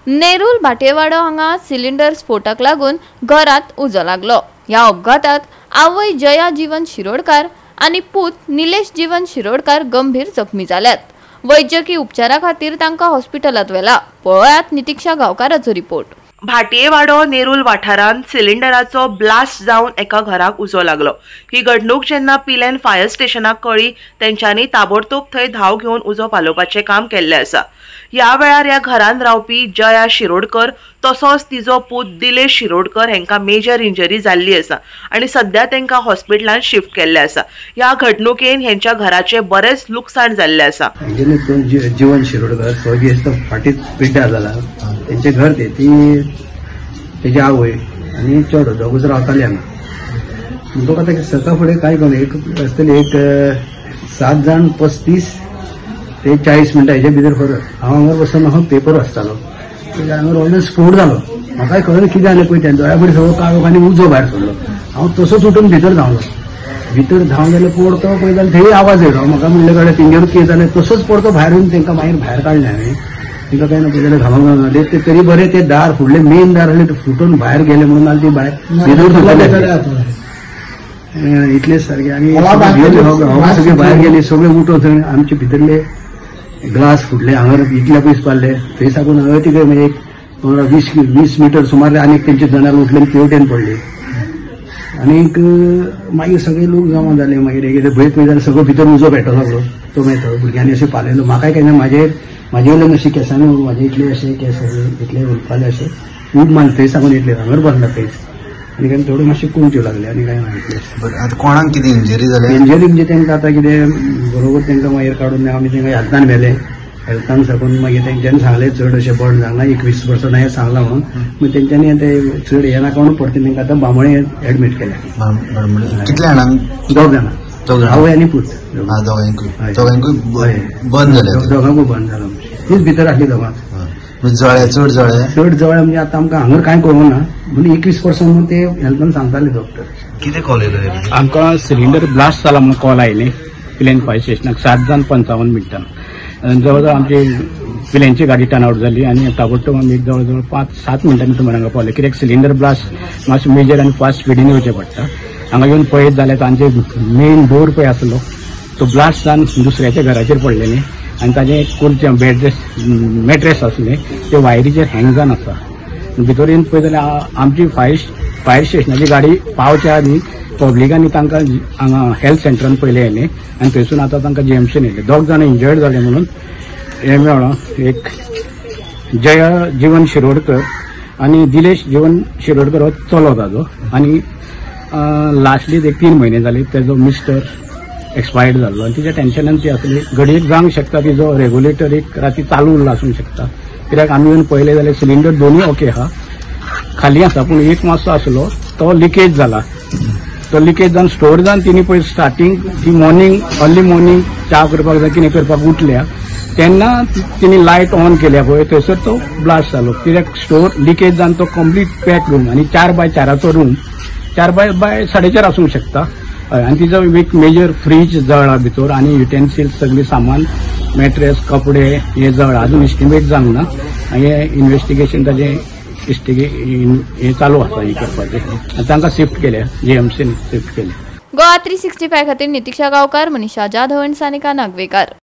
नेरूल भाटेवाडो हांगा सिलिंडर स्फोटाक लागून घरात उजो लागलो। ह्या अपघातात आवय जया जीवन शिरोडकार आणि पूत निलेश जीवन शिरोडकार गंभीर जखमी जाल्यात। वैजकी उपचारा खातीर तांकां हॉस्पिटलात व्हेला। पळयात नितीक्षा गांवकाराचो रिपोर्ट। भाटेवाडो नेरूल वाठारांत सिलिंडराचो ब्लास्ट जावन एका घराक उजो लागलो। ही घडणूक जेन्ना पिलेन फायर स्टेशनाक कळ्ळी तेंच्यांनी ताबडतोब थंय धाव घेवन उजो पालोवपाचें काम केल्लें आसा। ह्या वेळार ह्या घरांत रावपी जया शिरोडकर तसोच तिजो पूत दिलेश शिरोडकर हांकां मेजर इंजरी जाल्ली आसा आनी सध्या तांकां हॉस्पिटलांत शिफ्ट केल्ले आसा। ह्या घडणुकेन हेंच्या घराचे बरेच लुकसाण जाल्ले आसा। जीवन शिरोडकर सगळी फाटीत पिड्ड्यार जाला। तेंचे घर तेजी आवय आनी चेडो दोगूच रावताले हांगा। म्हणटकूच आतां सकाळ फुडें कांय कळना एक आसतली एक 7 जाण 35 ते 40 मिनटां हेजे भितर फरक। हांव हांगा बसून हांव पेपर वाचतालो हांगा रोखडेच स्फोट जालो। म्हाकाय कळना कितें जालें पळय तें दोळ्या फुडें सगळो काळोख आनी उजो भायर सरलो। हांव तसोच उठून भितर धांवलो। भितर धांवन जाल्यार पडतो पळय जाल्यार थंय आवाज येयलो। म्हाका म्हणलें गाड्या तेंगेरूच कितें जालें तसोच पडतो भायर येवन तांकां मागीर भायर काडलें हांवें। तिका काय ना पळय जाल्यार घालूंक जावना ते तरी बरें ते दार फुडलें मेन दार आसलें तें फुटून भायर गेलें म्हणून नाल्यार ती भायर इतलेंच सारकें। आनी सगळे भायर गेले सगळे उठो थंय आमचे भितरले ग्लास फुटले हांगर इतले पयस पाडले थंय साकून हांगा तिका एक 15-20 मिटर सुमार आनीक तेंचे जनार उठले तेवटेन पडले। आनीक मागीर सगळे लोक जमा जाले। मागीर एक भंय पळय जाल्यार सगळो भितर उजो पेटो लागलो। तो मागीर भुरग्यांनी अशें पालयलो। म्हाकाय काय ना म्हाजे वयल्यान अशें केसांनी म्हाजे इतले अशें केस इतले उरपाले अशें उब मान थंय साकून इतले हांगर बसला थंयच। आनी काय थोडे मातशे कुंच्यो लागले आनी काय ना इतलें। आतां कोणाक कितें इंजरी जाली? इंजरी म्हणजे तांकां आतां कितें बरोबर तांकां मागीर काडून आमी तांकां हेल्थान व्हेले। हेल्थान साकून मागीर तेंच्यांनी सांगलें चड अशें बड जावना 21% हांवें सांगलां म्हणून। मागीर तेंच्यांनी आतां चड हें नाका म्हणून परती तांकां आतां बांबोळे एडमीट केल्या। कितल्या जाणांक? 2 जाणां आवय आनी पूत दोगांकूय बंद जालें। दोगांकूय बंद जालो तीच भितर आसली दोगां। जळे चड जळे म्हणजे आतां आमकां हांगर कांय कळूंक ना म्हणजे 21% म्हणून ते हेल्थान सांगताले डॉक्टर। कितें कॉल येयलो? आमकां सिलिंडर ब्लास्ट जाला म्हणून कॉल आयली पिलेन फायर स्टेशनाक 7:55 मिनटां। जवळ आमची पिलेंची गाडी टर्न आउट जाली आनी ताबडतोब आमी जवळ 5-7 मिनटांनी तुमकां हांगा पावले। कित्याक सिलिंडर ब्लास्ट मातशें मेजर आनी फास्ट स्पिडीन येवचें पडटा। हांगा येवन पळयत जाल्यार तांचे मेन डोर पळय आसलो तो ब्लास्ट जावन दुसऱ्याच्या घराचेर पडलेलें आनी ताजें कुर्चे मॅट्रेस आसलें ते वायरीचेर हँग जावन आसा। भितर येवन पळयत जाल्यार आमची फायर स्टेशनाची गाडी पावच्या आदी पब्लिकांनी तांकां हांगा हेल्थ सेंटरान पयले येयलें आनी थंयसून आतां तांकां जीएमसीन येयले। 2 जाण इंजर्ड जाले म्हणून हे मेळ्ळो। एक जया जीवन शिरोडकर आनी दिलेश जीवन शिरोडकर हो चलो ताजो आनी लास्टली एक 3 म्हयने जाले तेजो मिस्टर एक्सपायर्ड जाल्लो आनी तिच्या टेन्शनान ती आसली। घडये जावंक शकता तिजो रेग्युलेटर एक राती चालू उरलो आसूंक शकता। कित्याक आमी येवन पळयलें जाल्यार सिलिंडर दोनूय ओके आहा खाली आसा पूण एक मातसो आसलो तो लिकेज जाला। तो लिकेज जावन स्टोर जावन तिणी पळय स्टार्टींग ती अर्ली मॉर्निंग च्या करपाक जाय कितें करपाक उठल्या तेन्ना तिणी लायट ऑन केल्या पळय थंयसर तो ब्लास्ट जालो। कित्याक स्टोर लिकेज जावन तो कंप्लीट पॅक रूम आनी 4x4 रूम 4x4 आसूंक शकता। आनी तिजो एक मेजर फ्रीज जळ्ळा भितर आनी युटेन्सिल्स सगळी सामान मॅट्रेस कपडे हे जळ्ळा। अजून एस्टिमेट जावंक ना हे इन्व्हेस्टिगेशन ताजें हे चालू आसा हे करपाचें। तांकां शिफ्ट केल्या जीएमसीन शिफ्ट केल्या। गोवा 365 खातीर नितीक्षा गांवकार, मनीषा जाधव आनी सानिका नागवेकर।